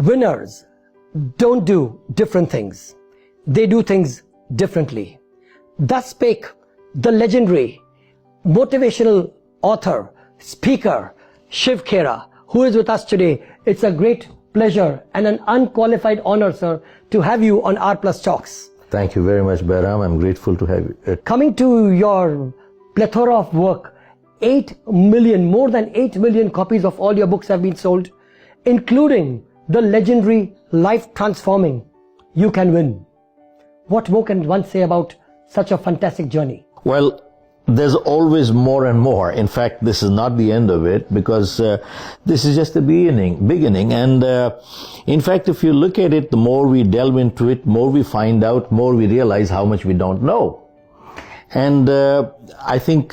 Winners don't do different things. They do things differently. Thus spake the legendary motivational author, speaker, Shiv Khera, who is with us today. It's a great pleasure and an unqualified honor, sir, to have you on R Plus Talks. Thank you very much, Bairam. I'm grateful to have you. Coming to your plethora of work, 8 million, more than 8 million copies of all your books have been sold, including the legendary Life Transforming You Can Win. What more can one say about such a fantastic journey? Well, there's always more and more. In fact, this is not the end of it, because this is just the beginning. And in fact, if you look at it, the more we delve into it, more we find out, more we realize how much we don't know. And I think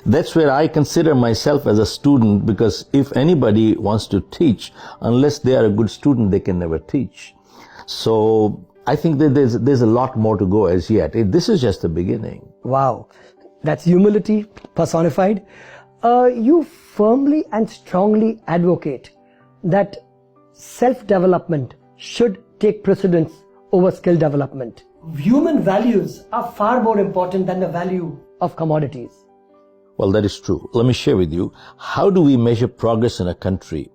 that's where I consider myself as a student, because if anybody wants to teach, unless they are a good student, they can never teach. So I think that there's a lot more to go as yet. This is just the beginning. Wow. That's humility personified. You firmly and strongly advocate that self-development should take precedence over skill development. Human values are far more important than the value of commodities. Well, that is true. Let me share with you, how do we measure progress in a country?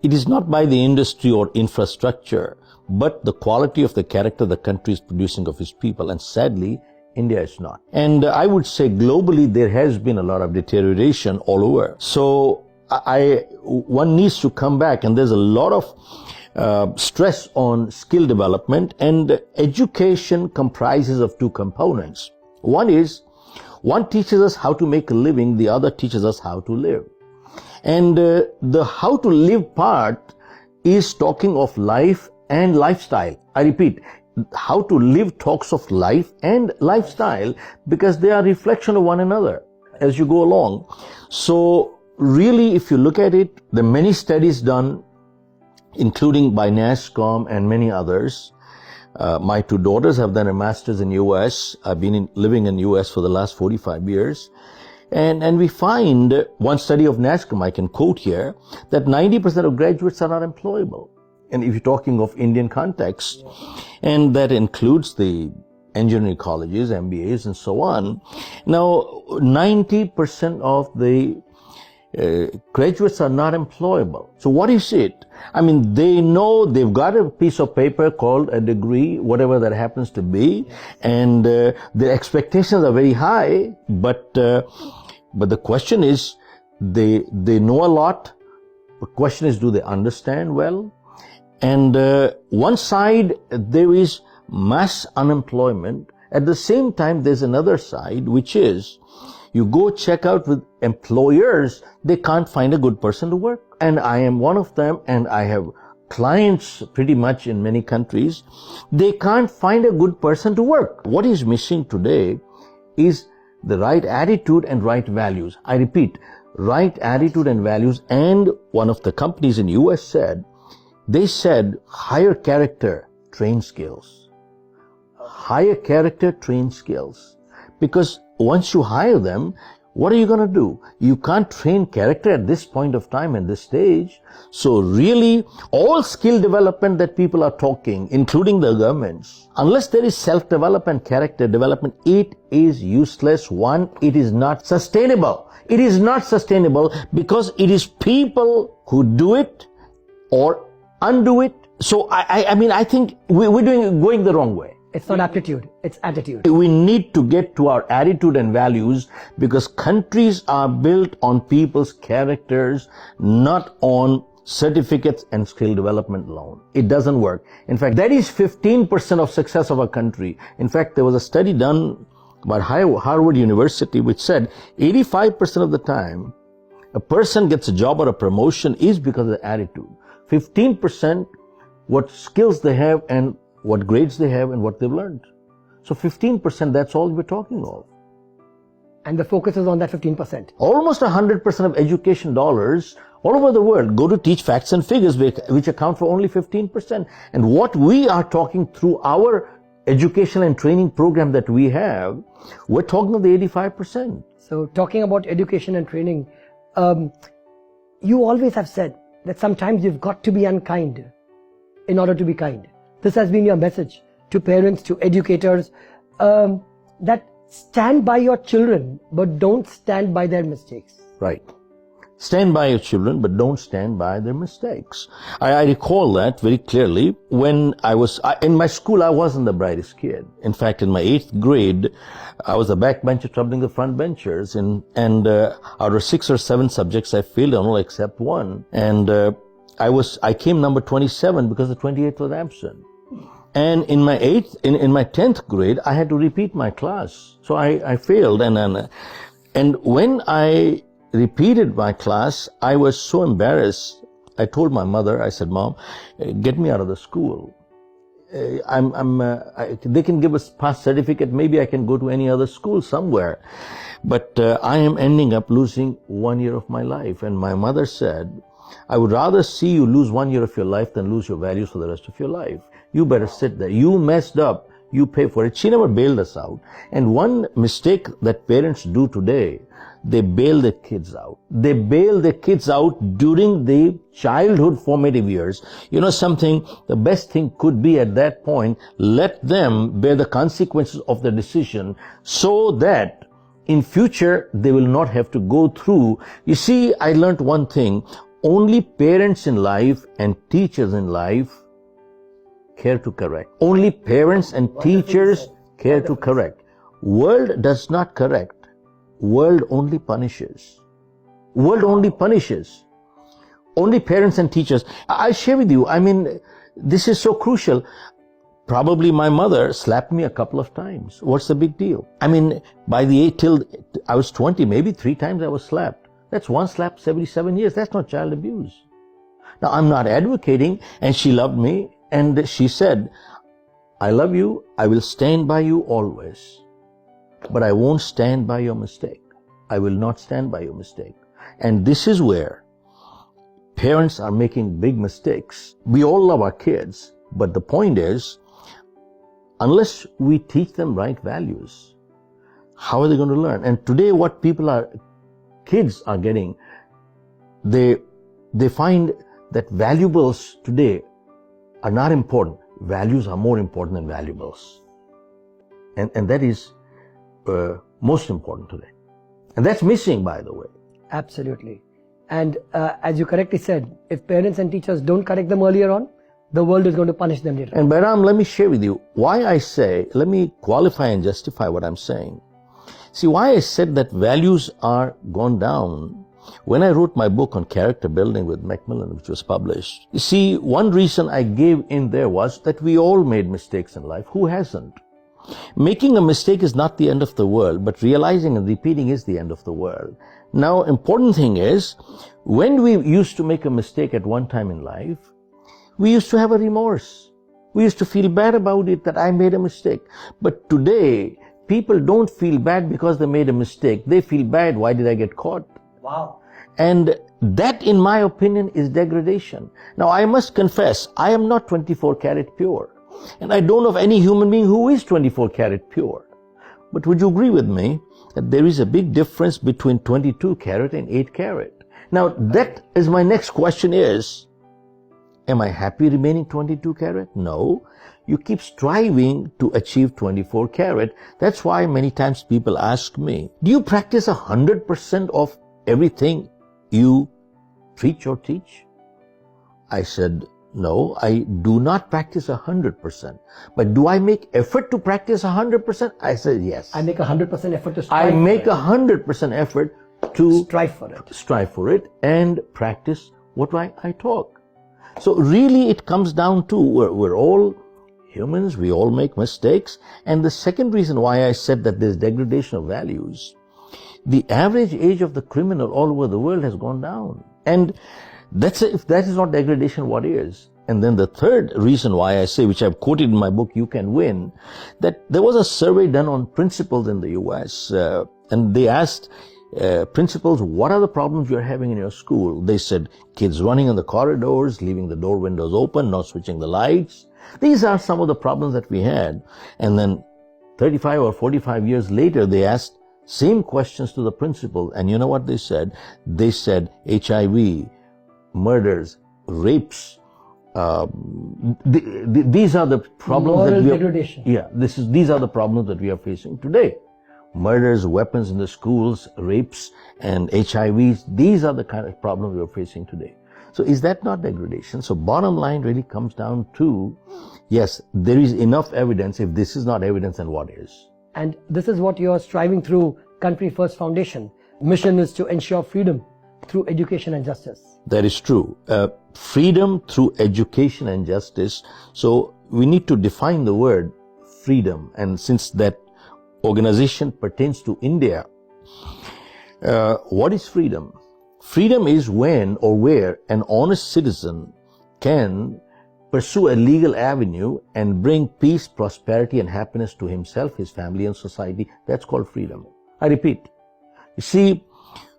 It is not by the industry or infrastructure, but the quality of the character the country is producing of its people. And sadly, India is not. And I would say globally, there has been a lot of deterioration all over. So one needs to come back, and there's a lot of stress on skill development, and education comprises of two components. One teaches us how to make a living, the other teaches us how to live. And the how to live part is talking of life and lifestyle. I repeat, how to live talks of life and lifestyle, because they are reflection of one another as you go along. So really, if you look at it, there are many studies done, including by NASSCOM and many others. My two daughters have done a master's in US. I've been living in US for the last 45 years. And we find, one study of NASSCOM I can quote here, that 90% of graduates are not employable. And if you're talking of Indian context, and that includes the engineering colleges, MBAs, and so on. Now, 90% of the graduates are not employable. So what is it? I mean, they know they've got a piece of paper called a degree, whatever that happens to be, and their expectations are very high, but the question is, they know a lot. The question is, do they understand well? And one side, there is mass unemployment. At the same time, there's another side, which is, you go check out with employers, they can't find a good person to work. And I am one of them, and I have clients pretty much in many countries. They can't find a good person to work. What is missing today is the right attitude and right values. I repeat, right attitude and values. And one of the companies in US said, hire character, train skills. Hire character, train skills. Because once you hire them, what are you going to do? You can't train character at this point of time and this stage. So really, all skill development that people are talking, including the governments, unless there is self-development, character development, it is useless. One, it is not sustainable. It is not sustainable because it is people who do it or undo it. So I think we're going the wrong way. It's not aptitude, it's attitude. We need to get to our attitude and values, because countries are built on people's characters, not on certificates and skill development alone. It doesn't work. In fact, that is 15% of success of a country. In fact, there was a study done by Harvard University which said 85% of the time a person gets a job or a promotion is because of the attitude. 15% what skills they have and what grades they have and what they've learned. So 15%, that's all we're talking of. And the focus is on that 15%. Almost 100% of education dollars all over the world go to teach facts and figures, which account for only 15%. And what we are talking through our education and training program that we have, we're talking of the 85%. So talking about education and training, you always have said that sometimes you've got to be unkind in order to be kind. This has been your message to parents, to educators, that stand by your children, but don't stand by their mistakes. Right. Stand by your children, but don't stand by their mistakes. I recall that very clearly. When in my school, I wasn't the brightest kid. In fact, in my 8th grade, I was a backbencher troubling the front benchers. And out of 6 or 7 subjects, I failed on all except one. And I came number 27 because the 28th was absent. And in my 10th grade, I had to repeat my class. So I failed. And when I repeated my class, I was so embarrassed. I told my mother, I said, Mom, get me out of the school. They can give us pass certificate. Maybe I can go to any other school somewhere. But I am ending up losing 1 year of my life. And my mother said, I would rather see you lose 1 year of your life than lose your values for the rest of your life. You better sit there. You messed up. You pay for it. She never bailed us out. And one mistake that parents do today, they bail their kids out. They bail their kids out during the childhood formative years. You know something, the best thing could be at that point, let them bear the consequences of the decision so that in future they will not have to go through. You see, I learned one thing, only parents in life and teachers in life care to correct. Only parents and teachers care to correct. World does not correct. World only punishes. World only punishes. Only parents and teachers. I'll share with you, this is so crucial. Probably my mother slapped me a couple of times. What's the big deal? By the age till I was 20, maybe 3 times I was slapped. That's 1 slap 77 years. That's not child abuse. Now, I'm not advocating, and she loved me, and she said, I love you, I will stand by you always. But I won't stand by your mistake. I will not stand by your mistake. And this is where parents are making big mistakes. We all love our kids, but the point is, unless we teach them right values, how are they going to learn? And today what kids are getting, they find that valuables today are not important. Values are more important than valuables. And that is most important today. And that's missing, by the way. Absolutely. And as you correctly said, if parents and teachers don't correct them earlier on, the world is going to punish them later. And Bairam, let me share with you why let me qualify and justify what I'm saying. See, why I said that values are gone down. When I wrote my book on character building with Macmillan, which was published, you see, one reason I gave in there was that we all made mistakes in life. Who hasn't? Making a mistake is not the end of the world, but realizing and repeating is the end of the world. Now, important thing is, when we used to make a mistake at one time in life, we used to have a remorse. We used to feel bad about it, that I made a mistake. But today, people don't feel bad because they made a mistake. They feel bad, why did I get caught? Wow. And that, in my opinion, is degradation. Now, I must confess, I am not 24 karat pure. And I don't know of any human being who is 24 karat pure. But would you agree with me that there is a big difference between 22 karat and 8 karat? Now, that is my next question is, am I happy remaining 22 karat? No. You keep striving to achieve 24 karat. That's why many times people ask me, do you practice 100% of everything you preach or teach? I said, no, I do not practice 100%. But do I make effort to practice 100%? I said yes. I make 100% effort to strive I make 100% effort to strive for it and practice what I talk. So really it comes down to we're all humans, we all make mistakes. And the second reason why I said that there's degradation of values, the average age of the criminal all over the world has gone down. And if that is not degradation, what is? And then the third reason why I say, which I've quoted in my book, You Can Win, that there was a survey done on principals in the US, and they asked principals, what are the problems you're having in your school? They said, kids running in the corridors, leaving the door windows open, not switching the lights. These are some of the problems that we had. And then 35 or 45 years later, they asked same questions to the principal. And you know what they said? They said HIV, murders, rapes, These are the problems Moral that we are, degradation. yeah, these are the problems that we are facing today. Murders, weapons in the schools, rapes, and HIVs. These are the kind of problems we are facing today. So is that not degradation? So bottom line really comes down to, yes, there is enough evidence. If this is not evidence, then what is? And this is what you are striving through Country First Foundation. Mission is to ensure freedom through education and justice. That is true. Freedom through education and justice. So we need to define the word freedom. And since that organization pertains to India, what is freedom? Freedom is when or where an honest citizen can pursue a legal avenue and bring peace, prosperity, and happiness to himself, his family, and society. That's called freedom. I repeat. You see,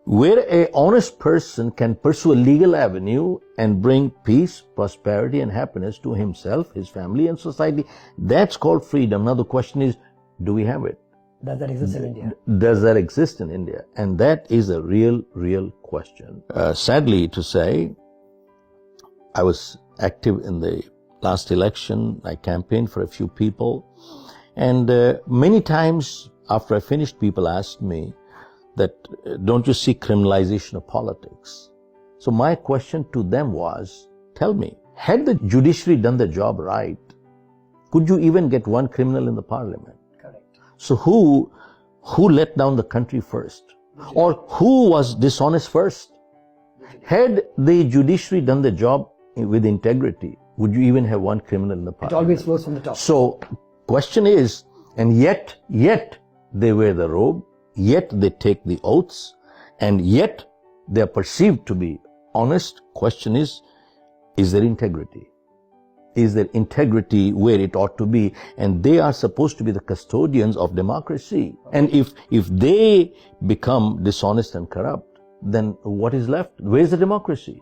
where an honest person can pursue a legal avenue and bring peace, prosperity, and happiness to himself, his family, and society, that's called freedom. Now the question is, do we have it? Does that exist in India? Does that exist in India? And that is a real question. Sadly to say, I was active in the last election. I campaigned for a few people. And many times after I finished, people asked me that, don't you see criminalization of politics? So my question to them was, tell me, had the judiciary done the job right, could you even get one criminal in the parliament? Correct. So who let down the country first? Or who was dishonest first? Had the judiciary done the job with integrity, would you even have one criminal in the parliament? It always flows from the top. So question is, and yet they wear the robe, yet they take the oaths, and yet they are perceived to be honest. Question is there integrity? Is there integrity where it ought to be? And they are supposed to be the custodians of democracy. And if they become dishonest and corrupt, then what is left? Where is the democracy?